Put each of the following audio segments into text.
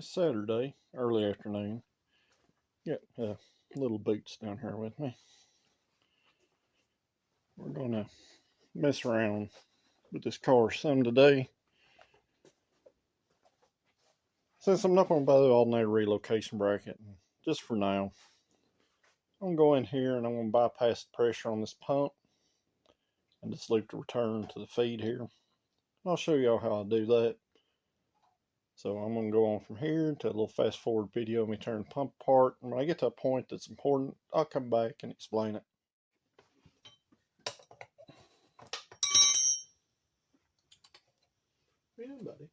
It's Saturday, early afternoon. Got little Boots down here with me. We're gonna mess around with this car some today. Since I'm not gonna buy the alternator relocation bracket, just for now, I'm gonna go in here and I'm gonna bypass the pressure on this pump and just loop the return to the feed here. I'll show y'all how I do that. So I'm going to go on from here to a little fast forward video of me turning the pump apart. And when I get to a point that's important, I'll come back and explain it. Yeah, buddy.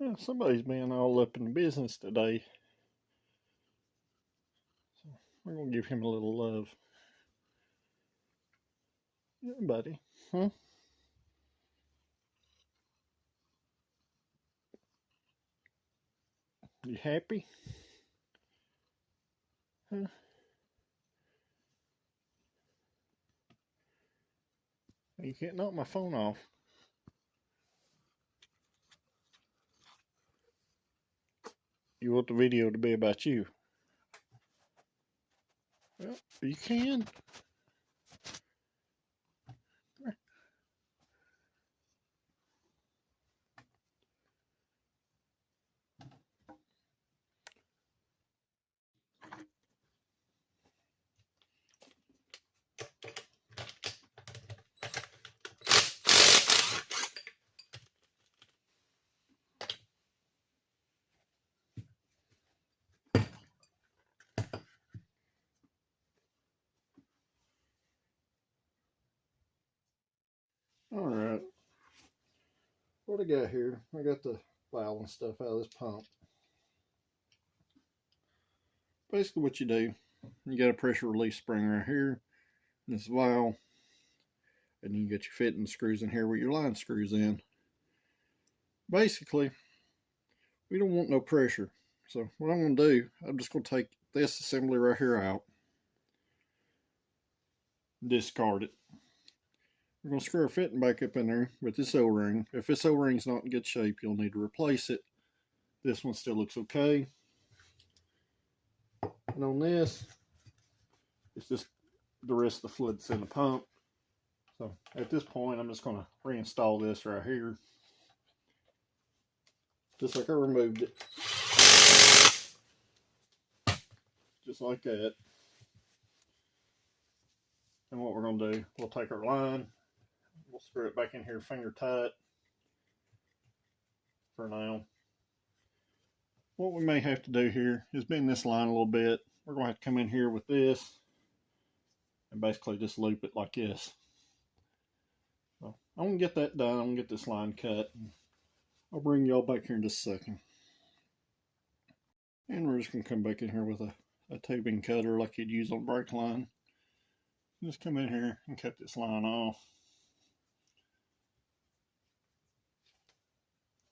Yeah, somebody's been all up in the business today. So we're going to give him a little love. Yeah, buddy. Huh? You happy? Huh? You can't knock my phone off. You want the video to be about you? Well, you can. Alright. What I got here, I got the valve and stuff out of this pump. Basically what you do, you got a pressure release spring right here, this valve, and you get your fitting screws in here where your line screws in. Basically, we don't want no pressure. So what I'm going to do, I'm just going to take this assembly right here out, discard it. We're going to screw our fitting back up in there with this O-ring. If this O-ring's not in good shape, you'll need to replace it. This one still looks okay. And on this, it's just the rest of the fluid that's in the pump. So at this point, I'm just going to reinstall this right here, just like I removed it. Just like that. And what we're going to do, we'll take our line, we'll screw it back in here finger tight for now. What we may have to do here is bend this line a little bit. We're going to have to come in here with this and basically just loop it like this. So I'm going to get that done. I'm going to get this line cut. I'll bring y'all back here in just a second. And we're just going to come back in here with a tubing cutter like you'd use on a brake line. Just come in here and cut this line off.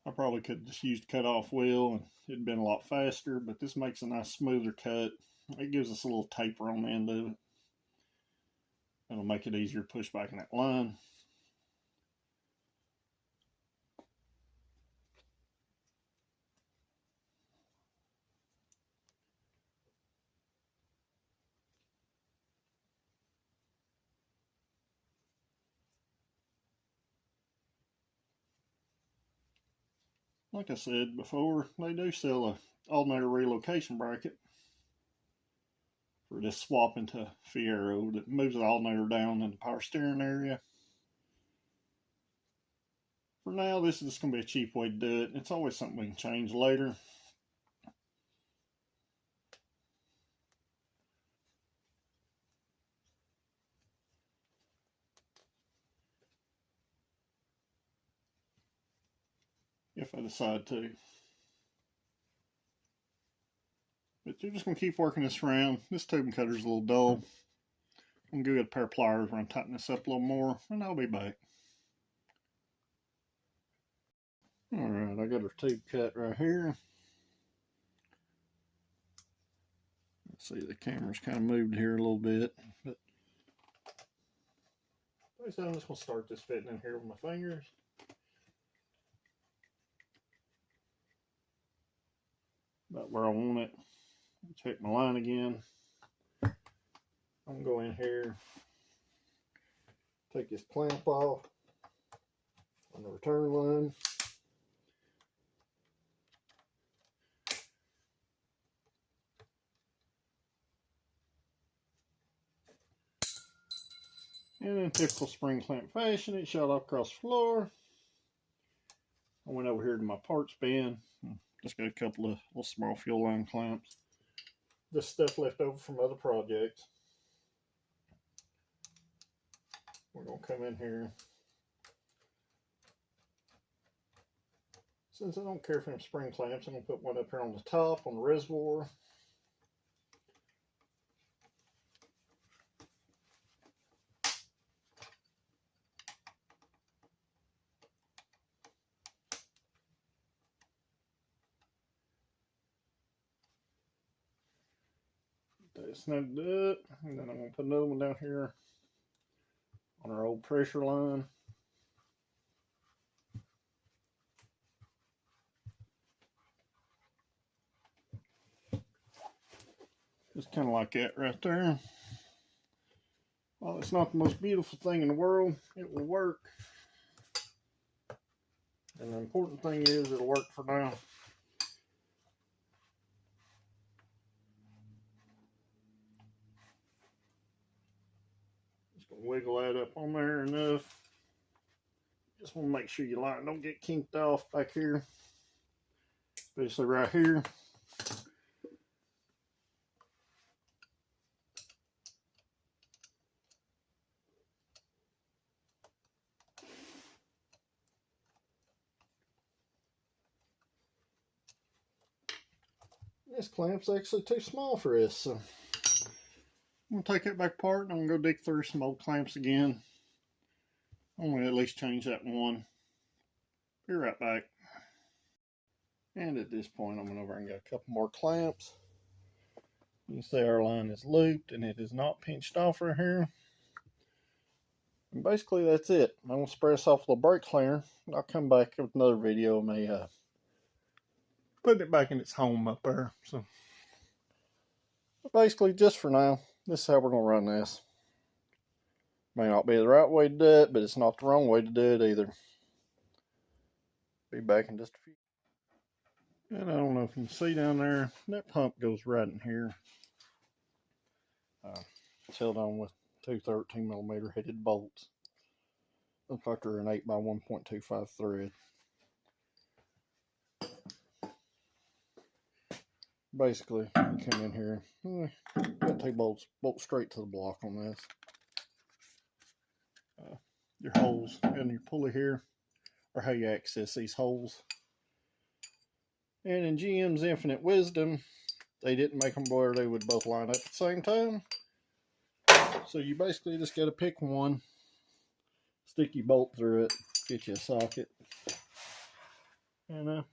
I probably could have just used cut off wheel and it'd been a lot faster, but this makes a nice smoother cut. It gives us a little taper on the end of it. It'll make it easier to push back in that line. Like I said before, they do sell a alternator relocation bracket for this swap into Phenoix that moves the alternator down in the power steering area. For now, this is just going to be a cheap way to do it. It's always something we can change later. If I decide to. But you're just going to keep working this around. This tubing cutter's a little dull. I'm going to go get a pair of pliers and tighten this up a little more, and I'll be back. Alright, I got our tube cut right here. Let's see, the camera's kind of moved here a little bit. But basically, I'm just going to start this fitting in here with my fingers. About where I want it. Check my line again. I'm going to go in here, take this clamp off on the return line. And in typical spring clamp fashion, it shot off across the floor. I went over here to my parts bin. Just got a couple of little small fuel line clamps. This stuff left over from other projects. We're going to come in here. Since I don't care for them spring clamps, I'm going to put one up here on the top on the reservoir. Snapped it up, and then I'm going to put another one down here on our old pressure line. Just kind of like that right there. While it's not the most beautiful thing in the world, it will work. And the important thing is it'll work for now. Wiggle that up on there enough. Just want to make sure your line don't get kinked off back here, especially right here. This clamp's actually too small for this, so I'm going to take it back apart and I'm going to go dig through some old clamps again. I'm going to at least change that one. Be right back. And at this point, I'm going over and get a couple more clamps. You can see our line is looped and it is not pinched off right here. And basically, that's it. I'm going to spray this off with a brake cleaner. I'll come back with another video of me putting it back in its home up there. So, basically, just for now, this is how we're going to run this. May not be the right way to do it, but it's not the wrong way to do it either. Be back in just a few. And I don't know if you can see down there, that pump goes right in here. It's held on with two 13mm headed bolts. Looks like they're an 8x1.25 thread. Basically, you come in here, got two bolts, bolt straight to the block on this. Your holes and your pulley here are how you access these holes. And in GM's infinite wisdom, they didn't make them where they would both line up at the same time. So you basically just got to pick one, stick your bolt through it, get you a socket, and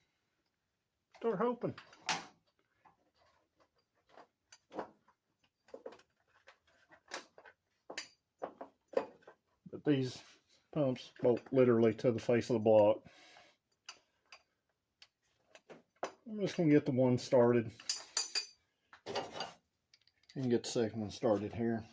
start hoping. But these pumps bolt literally to the face of the block. I'm just going to get the one started and get the second one started here.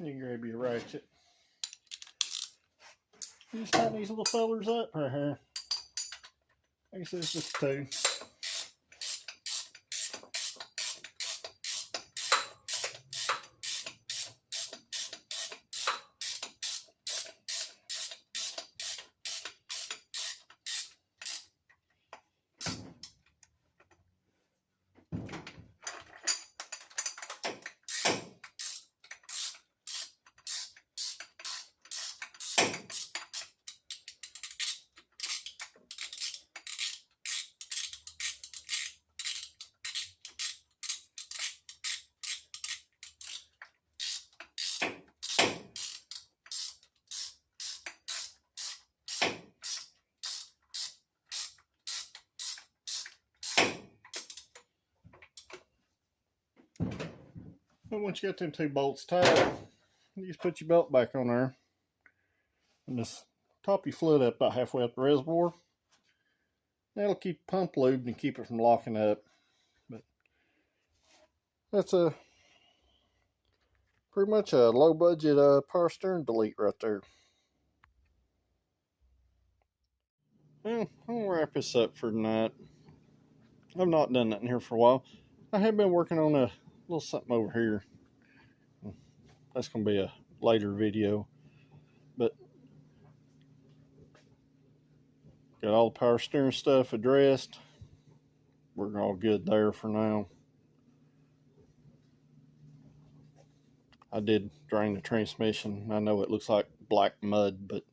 You grab your ratchet. You just tighten these little fellers up right here. Like I said, it's just two. But once you got them 2 bolts tight, you just put your belt back on there and just top your fluid up about halfway up the reservoir. That'll keep the pump lubed and keep it from locking up. But that's pretty much a low budget power steering delete right there. Well, I'm gonna wrap this up for tonight. I've not done that in here for a while. I have been working on a little something over here. That's gonna be a later video. But got all the power steering stuff addressed. We're all good there for now. I did drain the transmission. I know it looks like black mud, but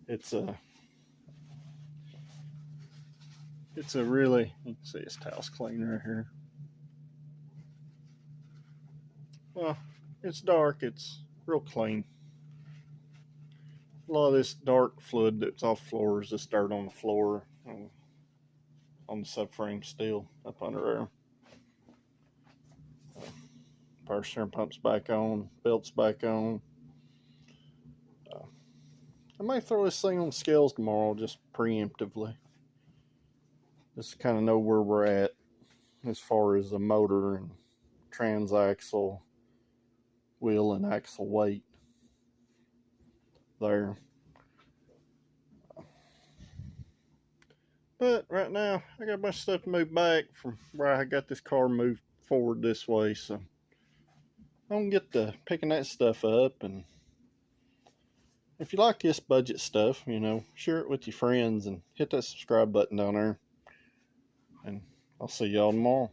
it's a really, you can see it's towels clean right here. Well, it's dark, it's real clean. A lot of this dark fluid that's off the floor is just dirt on the floor, on the subframe steel up under there. Power steering pump's back on, belt's back on. I might throw this thing on scales tomorrow, just preemptively. Just to kind of know where we're at as far as the motor and transaxle, wheel and axle weight there. But right now, I got a bunch of stuff to move back from where I got this car moved forward this way, so I'm gonna get to picking that stuff up. And if you like this budget stuff, you know, share it with your friends and hit that subscribe button down there. And I'll see y'all tomorrow.